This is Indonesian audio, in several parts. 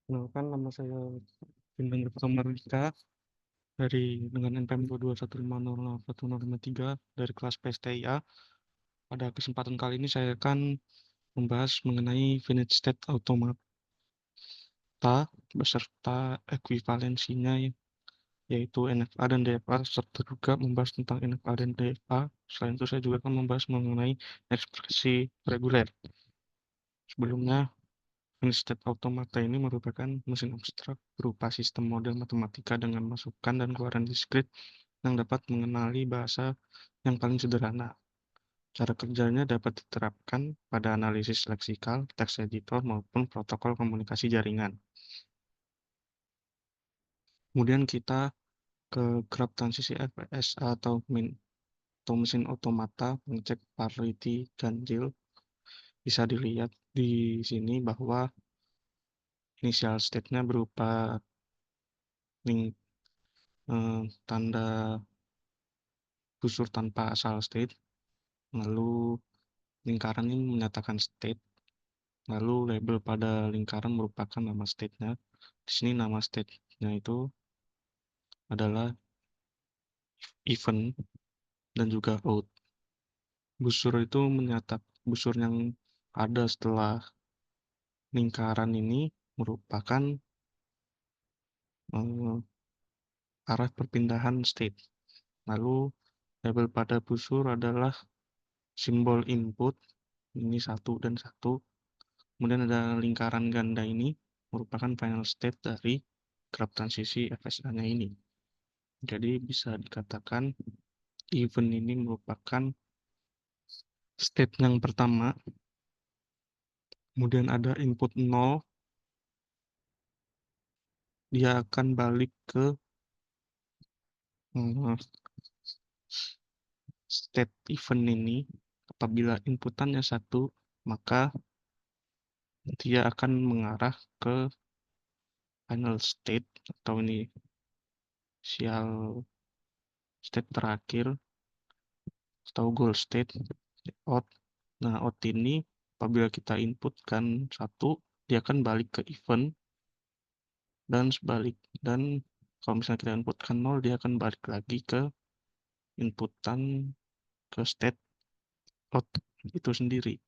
Kenalkan, nama saya Bintang Pramardika dari dengan NPM 221506153 dari kelas PSTIA. Pada kesempatan kali ini saya akan membahas mengenai finite state automata beserta ekuivalensinya, yaitu NFA dan DFA, serta juga membahas tentang NFA dan DFA. Selain itu saya juga akan membahas mengenai ekspresi reguler. Sebelumnya, finite state automata ini merupakan mesin abstrak berupa sistem model matematika dengan masukan dan keluaran diskrit yang dapat mengenali bahasa yang paling sederhana. Cara kerjanya dapat diterapkan pada analisis leksikal, teks editor, maupun protokol komunikasi jaringan. Kemudian kita ke graf transisi FSA atau mesin otomata mengecek parity ganjil. Bisa dilihat di sini bahwa initial state-nya berupa tanda busur tanpa asal state, lalu lingkaran ini menyatakan state, lalu label pada lingkaran merupakan nama state-nya. Di sini nama state-nya itu adalah event dan juga out. Busur itu busur yang ada setelah lingkaran ini merupakan arah perpindahan state. Lalu label pada busur adalah simbol input, ini 1 dan 1. Kemudian ada lingkaran ganda ini merupakan final state dari graf transisi FSA-nya ini. Jadi bisa dikatakan event ini merupakan state yang pertama. Kemudian ada input 0, dia akan balik ke state event ini. Apabila inputannya 1, maka dia akan mengarah ke final state atau initial state terakhir atau goal state out. Nah, out ini apabila kita inputkan 1, dia akan balik ke event, dan sebalik. Dan kalau misalnya kita inputkan 0, dia akan balik lagi ke inputan ke state out itu sendiri.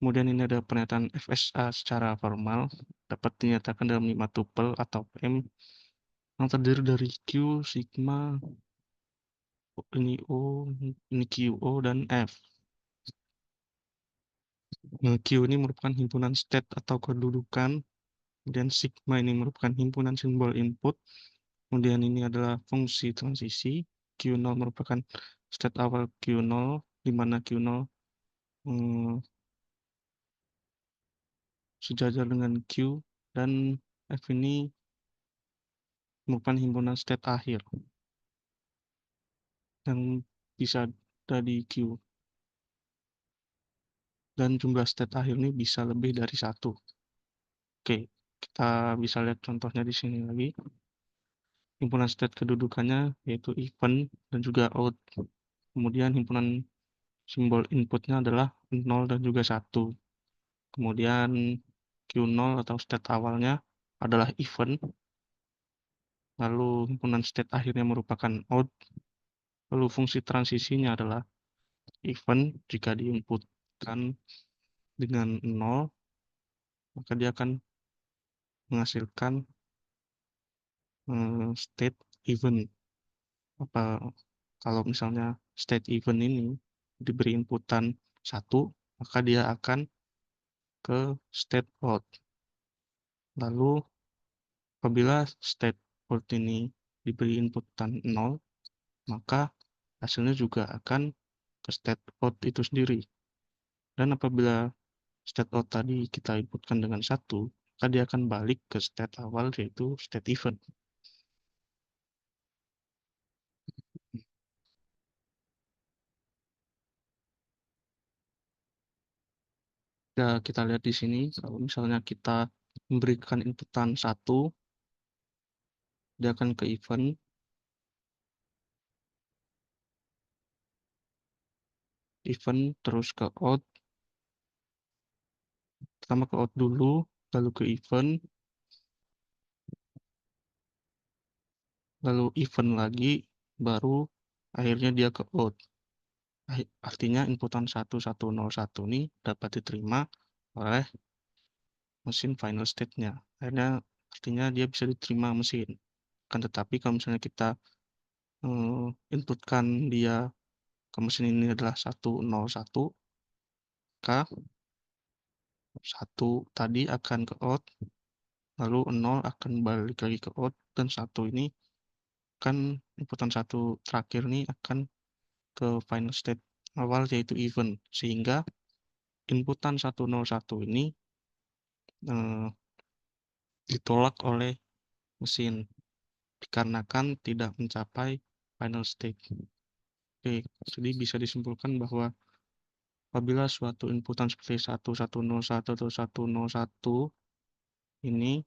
Kemudian ini ada pernyataan FSA secara formal, dapat dinyatakan dalam 5 tuple atau M yang terdiri dari Q, sigma, ini O, ini QO, dan F. Q ini merupakan himpunan state atau kedudukan, kemudian sigma ini merupakan himpunan simbol input, kemudian ini adalah fungsi transisi, Q0 merupakan state awal Q0, di mana Q0 sejajar dengan Q, dan F ini merupakan himpunan state akhir yang bisa dari Q, dan jumlah state akhir ini bisa lebih dari 1. Oke, kita bisa lihat contohnya di sini lagi. Himpunan state kedudukannya yaitu event dan juga out. Kemudian himpunan simbol inputnya adalah 0 dan juga 1. Kemudian Q0 atau state awalnya adalah event, lalu himpunan state akhirnya merupakan out, lalu fungsi transisinya adalah event. Jika diinputkan dengan 0, maka dia akan menghasilkan state event. Kalau misalnya state event ini diberi inputan 1, maka dia akan ke state out. Lalu apabila state out ini diberi inputan 0, maka hasilnya juga akan ke state out itu sendiri. Dan apabila state out tadi kita inputkan dengan 1, maka dia akan balik ke state awal, yaitu state event. Ya, kita lihat di sini, kalau misalnya kita memberikan inputan 1, dia akan ke event terus ke out. Pertama ke out dulu, lalu ke event, lalu even lagi, baru akhirnya dia ke out. Artinya inputan 1101 ini dapat diterima oleh mesin final state-nya. Akhirnya artinya dia bisa diterima mesin. Kan tetapi kalau misalnya kita inputkan dia ke mesin ini adalah 101, maka 1 tadi akan ke out, lalu 0 akan balik lagi ke out, dan 1 ini kan inputan 1 terakhir ini akan ke final state awal yaitu even, sehingga inputan 101 ini eh, ditolak oleh mesin dikarenakan tidak mencapai final state. Oke, jadi bisa disimpulkan bahwa apabila suatu inputan seperti 1101 atau 101 ini,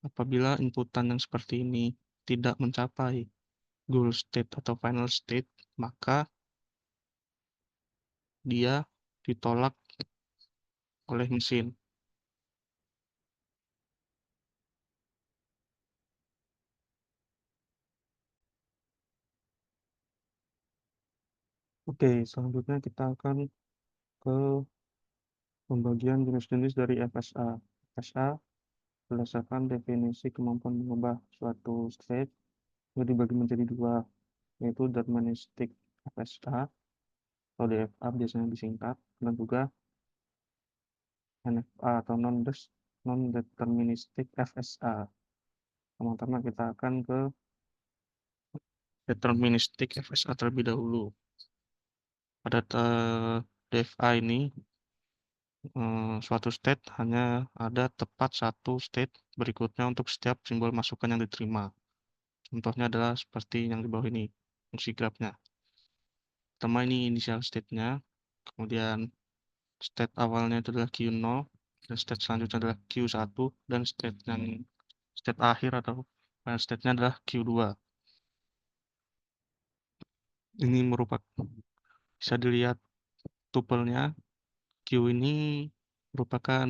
apabila inputan yang seperti ini tidak mencapai goal state atau final state, maka dia ditolak oleh mesin. Oke, selanjutnya kita akan ke pembagian jenis-jenis dari FSA. FSA berdasarkan definisi kemampuan mengubah suatu state yang dibagi menjadi dua, yaitu deterministic FSA atau DFA biasanya disingkat, dan juga NFA atau non-deterministic FSA. Teman-teman, kita akan ke deterministic FSA terlebih dahulu. Pada DFA ini suatu state hanya ada tepat satu state berikutnya untuk setiap simbol masukan yang diterima. Contohnya adalah seperti yang di bawah ini, fungsi grafnya. Pertama ini initial state-nya, kemudian state awalnya itu adalah Q0, dan state selanjutnya adalah Q1, dan state akhir atau final state-nya adalah Q2. Ini merupakan, bisa dilihat tupelnya, Q ini merupakan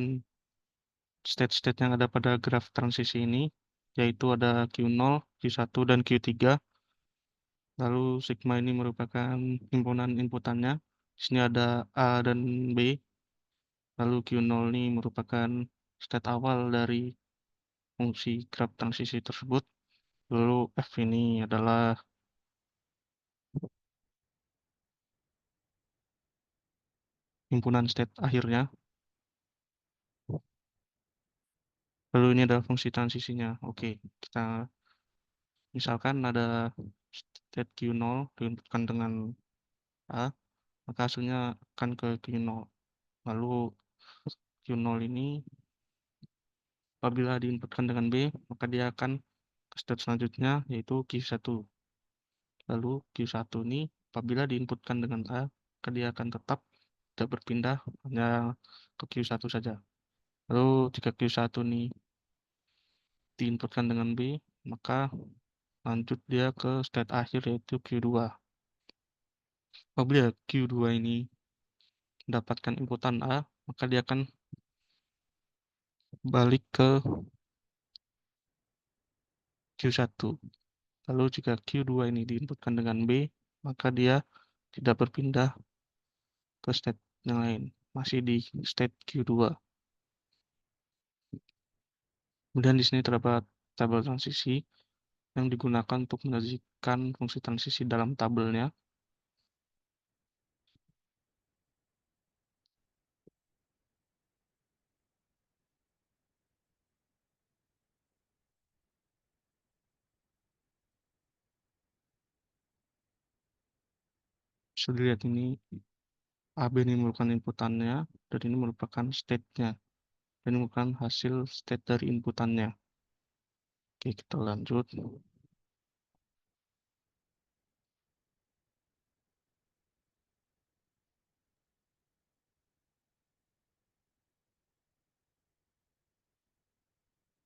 state-state yang ada pada graf transisi ini, yaitu ada Q0, Q1, dan Q3. Lalu sigma ini merupakan himpunan inputannya. Di sini ada A dan B. Lalu Q0 ini merupakan state awal dari fungsi graf transisi tersebut. Lalu F ini adalah himpunan state akhirnya. Lalu ini adalah fungsi transisinya. Oke, kita misalkan ada state Q0 diinputkan dengan A, maka hasilnya akan ke Q0. Lalu Q0 ini apabila diinputkan dengan B, maka dia akan ke step selanjutnya yaitu Q1. Lalu Q1 ini apabila diinputkan dengan A, maka dia akan tetap tidak berpindah, hanya ke Q1 saja. Lalu jika Q1 ini diinputkan dengan B, maka lanjut dia ke state akhir yaitu Q2. Apabila Q2 ini mendapatkan inputan A, maka dia akan balik ke Q1. Lalu jika Q2 ini diinputkan dengan B, maka dia tidak berpindah ke state yang lain, masih di state Q2. Kemudian di sini terdapat tabel transisi yang digunakan untuk menyajikan fungsi transisi dalam tabelnya. Bisa dilihat ini AB ini merupakan inputannya, dan ini merupakan state-nya. Dan ini merupakan hasil state dari inputannya. Oke, kita lanjut.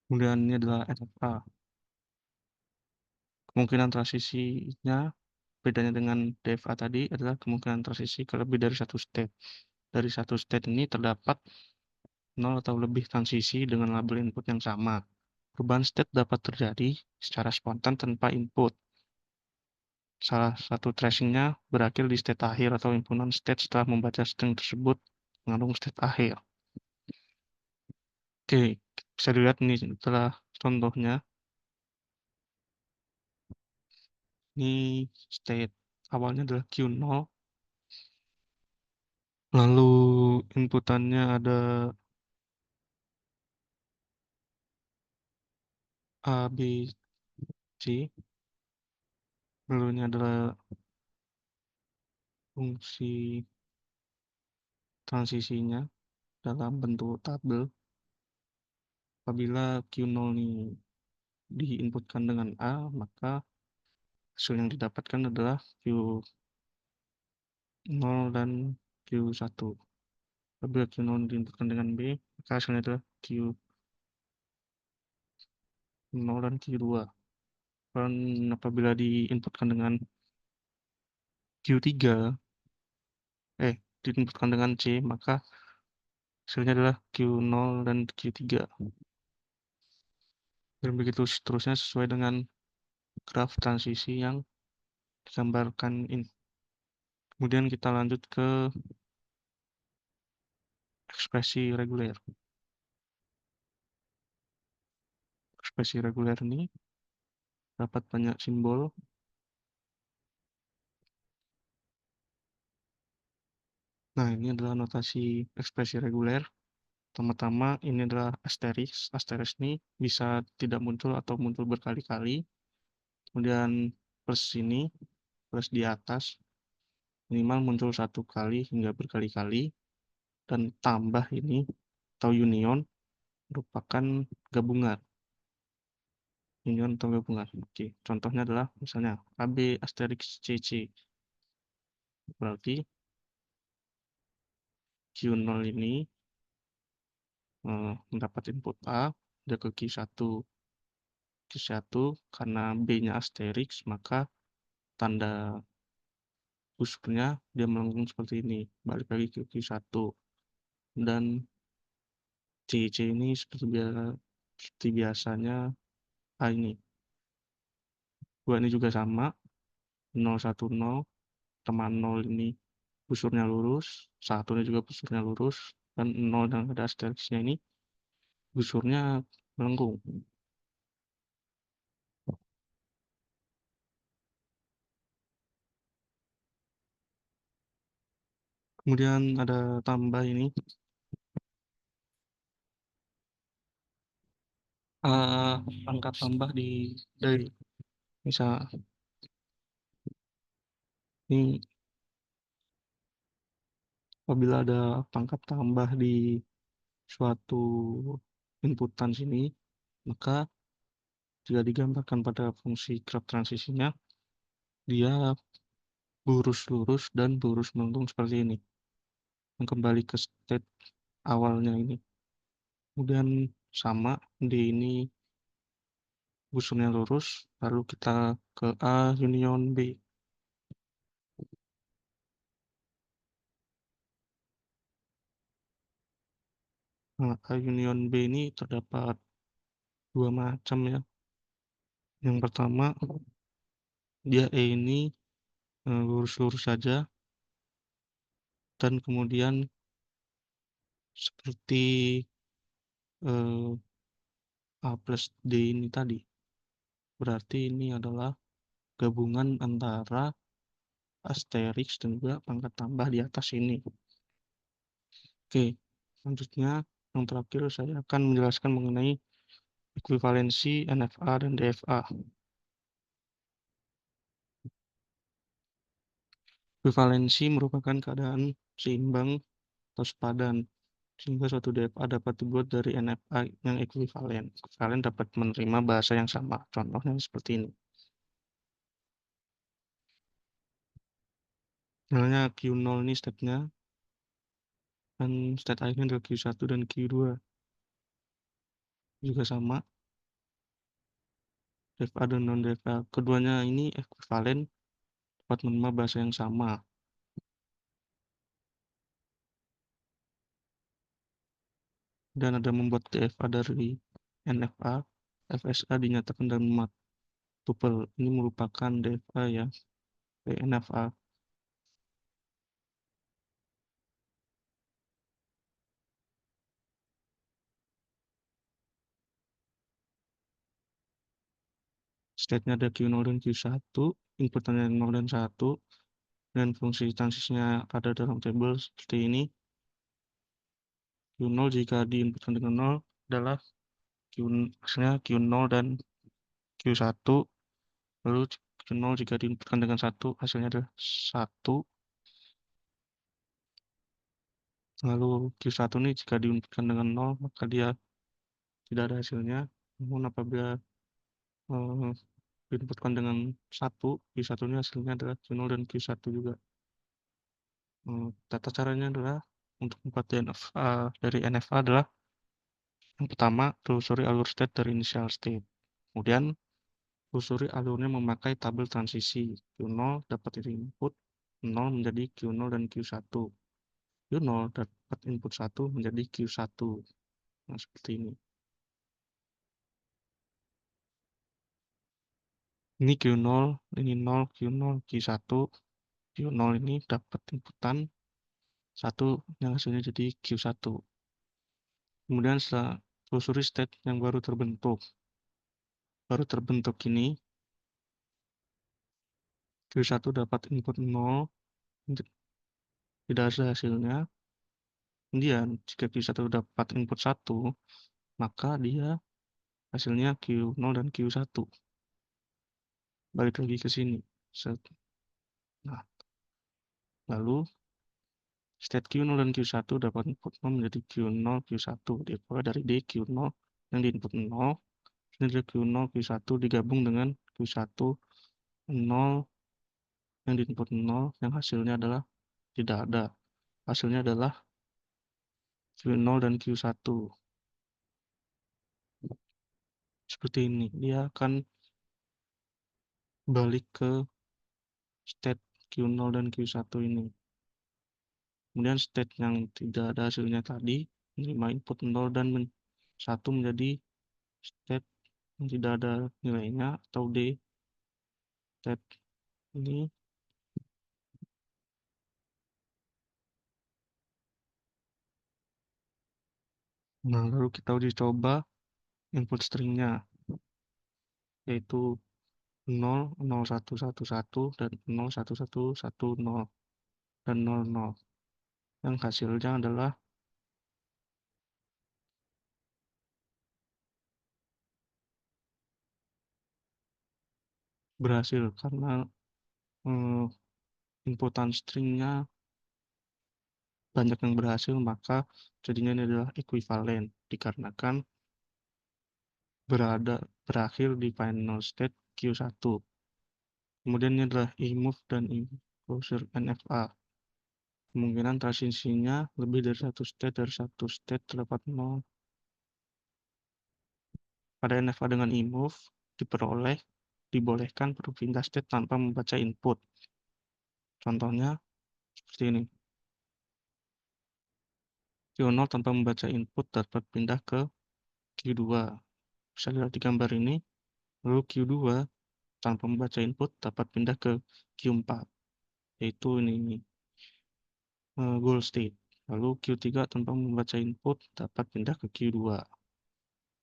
Kemudian ini adalah NFA. Kemungkinan transisinya, bedanya dengan DFA tadi adalah kemungkinan transisi ke lebih dari satu state. Dari satu state ini terdapat 0 atau lebih transisi dengan label input yang sama. Perubahan state dapat terjadi secara spontan tanpa input. Salah satu tracingnya berakhir di state akhir atau himpunan state setelah membaca string tersebut mengandung state akhir. Oke, bisa dilihat nih setelah contohnya. Ini state awalnya adalah Q0, lalu inputannya ada A, B, C, lalu ini adalah fungsi transisinya dalam bentuk tabel. Apabila Q0 ini diinputkan dengan A, maka hasil yang didapatkan adalah Q0 dan Q1. Apabila Q0 diinputkan dengan B, maka hasilnya adalah Q0 dan Q2. Dan apabila diinputkan dengan Q3, diinputkan dengan C, maka hasilnya adalah Q0 dan Q3. Dan begitu seterusnya sesuai dengan graf transisi yang digambarkan ini. Kemudian kita lanjut ke ekspresi reguler. Ekspresi reguler ini dapat banyak simbol. Nah, ini adalah notasi ekspresi reguler. Pertama-tama ini adalah asterisk. Asterisk ini bisa tidak muncul atau muncul berkali-kali. Kemudian plus ini, plus di atas, minimal muncul satu kali hingga berkali-kali. Dan tambah ini atau union merupakan gabungan. Union atau gabungan. Oke, contohnya adalah misalnya AB asterisk CC. Berarti Q0 ini mendapat input A, dia ke Q1. Q1 karena B-nya asterisk, maka tanda busuknya dia melengkung seperti ini. Balik lagi ke Q1. Dan CC ini seperti biasanya A ini. Dua ini juga sama. 010 teman 0 ini busurnya lurus, 1 ini juga busurnya lurus, dan 0 yang ada asterisknya ini busurnya melengkung. Kemudian ada tambah ini, angka tambah dari misal ini apabila ada pangkat tambah di suatu inputan sini, maka jika digambarkan pada fungsi graf transisinya, dia lurus lurus dan lurus melengkung seperti ini, yang kembali ke state awalnya ini. Kemudian sama D ini busurnya lurus, lalu kita ke A union B. Nah, A union B ini terdapat dua macam ya. Yang pertama, dia E ini lurus-lurus saja, dan kemudian seperti eh, A plus D ini tadi. Berarti ini adalah gabungan antara asterisk dan juga pangkat tambah di atas ini. Oke, selanjutnya yang terakhir saya akan menjelaskan mengenai ekuivalensi NFA dan DFA. Ekuivalensi merupakan keadaan seimbang atau sepadan, sehingga suatu DFA dapat dibuat dari NFA yang ekuivalen. Ekuivalen dapat menerima bahasa yang sama. Contohnya seperti ini. Misalnya Q0 ini state-nya, dan state akhirnya adalah Q1 dan Q2. Juga sama, DFA dan non-DFA. Keduanya ini ekuivalen, dapat menerima bahasa yang sama. Dan ada membuat DFA dari NFA, FSA dinyatakan dalam mat tuple. Ini merupakan DFA ya, NFA. State-nya ada Q0 dan Q1, inputannya 0 dan 1, dan fungsi transisinya ada dalam tabel seperti ini. Q0 jika diinputkan dengan 0 adalah hasilnya Q0 dan Q1, lalu Q0 jika diinputkan dengan 1 hasilnya adalah 1, lalu Q1 ini jika diinputkan dengan 0 maka dia tidak ada hasilnya, namun apabila diinputkan dengan 1, Q1 ini hasilnya adalah Q0 dan Q1 juga. Tata caranya adalah untuk membuat NFA dari NFA adalah yang pertama, telusuri alur state dari initial state. Kemudian, telusuri alurnya memakai tabel transisi. Q0 dapat input 0 menjadi Q0 dan Q1. Q0 dapat input 1 menjadi Q1. Nah, seperti ini. Ini Q0, ini 0, Q0, Q1. Q0 ini dapat inputan 1 yang hasilnya jadi Q1. Kemudian setelah telusuri state yang baru terbentuk ini, Q1 dapat input 0, tidak ada hasilnya. Kemudian jika Q1 dapat input 1, maka dia hasilnya Q0 dan Q1. Balik lagi ke sini. Nah, lalu state Q0 dan Q1 dapat input 0 menjadi Q0, Q1. Diperoleh dari D Q0 yang diinput 0. Ini dari Q0, Q1 digabung dengan Q1, 0 yang diinput 0, yang hasilnya adalah tidak ada. Hasilnya adalah Q0 dan Q1. Seperti ini. Dia akan balik ke state Q0 dan Q1 ini. Kemudian state yang tidak ada hasilnya tadi menerima input 0 dan 1 menjadi state yang tidak ada nilainya atau D. State ini. Nah, lalu kita uji coba input stringnya, yaitu 0, 0, 1, 1, 1, dan 0, 1, 1, 1, 0, dan 0, 0. Yang hasilnya adalah berhasil karena inputan stringnya banyak yang berhasil, maka jadinya ini adalah ekuivalen dikarenakan berakhir di final state Q1. Kemudian ini adalah imove dan closure NFA. Kemungkinan transisinya lebih dari satu state terdapat 0. Pada NFA dengan imove dibolehkan berpindah state tanpa membaca input. Contohnya seperti ini. Q0 tanpa membaca input dapat pindah ke Q2. Bisa lihat di gambar ini. Lalu Q2 tanpa membaca input dapat pindah ke Q4. Yaitu ini goal state. Lalu Q3 tanpa membaca input dapat pindah ke Q2.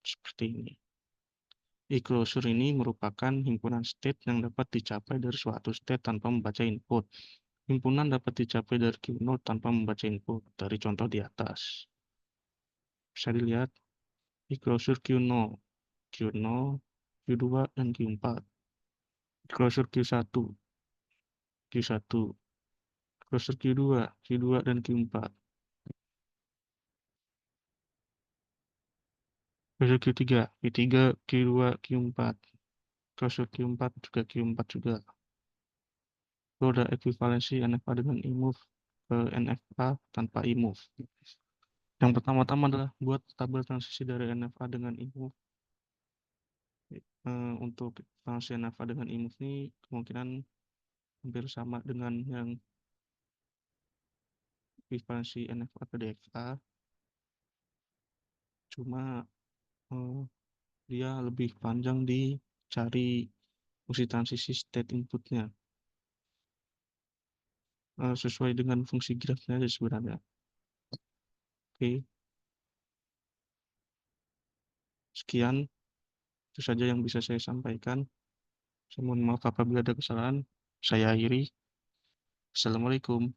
Seperti ini. E-closure ini merupakan himpunan state yang dapat dicapai dari suatu state tanpa membaca input. Himpunan dapat dicapai dari Q0 tanpa membaca input, dari contoh di atas. Bisa dilihat e-closure Q0, Q0, Q2, dan Q4. E-closure Q1, Q1, closure Q2, Q2, dan Q4. Closure Q3, Q3, Q2, Q4. Closure Q4 juga Q4 juga. Itu ada ekuivalensi NFA dengan imove ke NFA tanpa imove. Yang pertama-tama adalah buat tabel transisi dari NFA dengan imove. Untuk transisi NFA dengan imove ini kemungkinan hampir sama dengan yang ekuivalensi NFA ke DFA. Cuma dia lebih panjang di cari fungsi transisi state inputnya. Sesuai dengan fungsi grafnya aja sebenarnya. Oke, sekian itu saja yang bisa saya sampaikan. Saya mohon maaf apabila ada kesalahan. Saya akhiri. Assalamualaikum.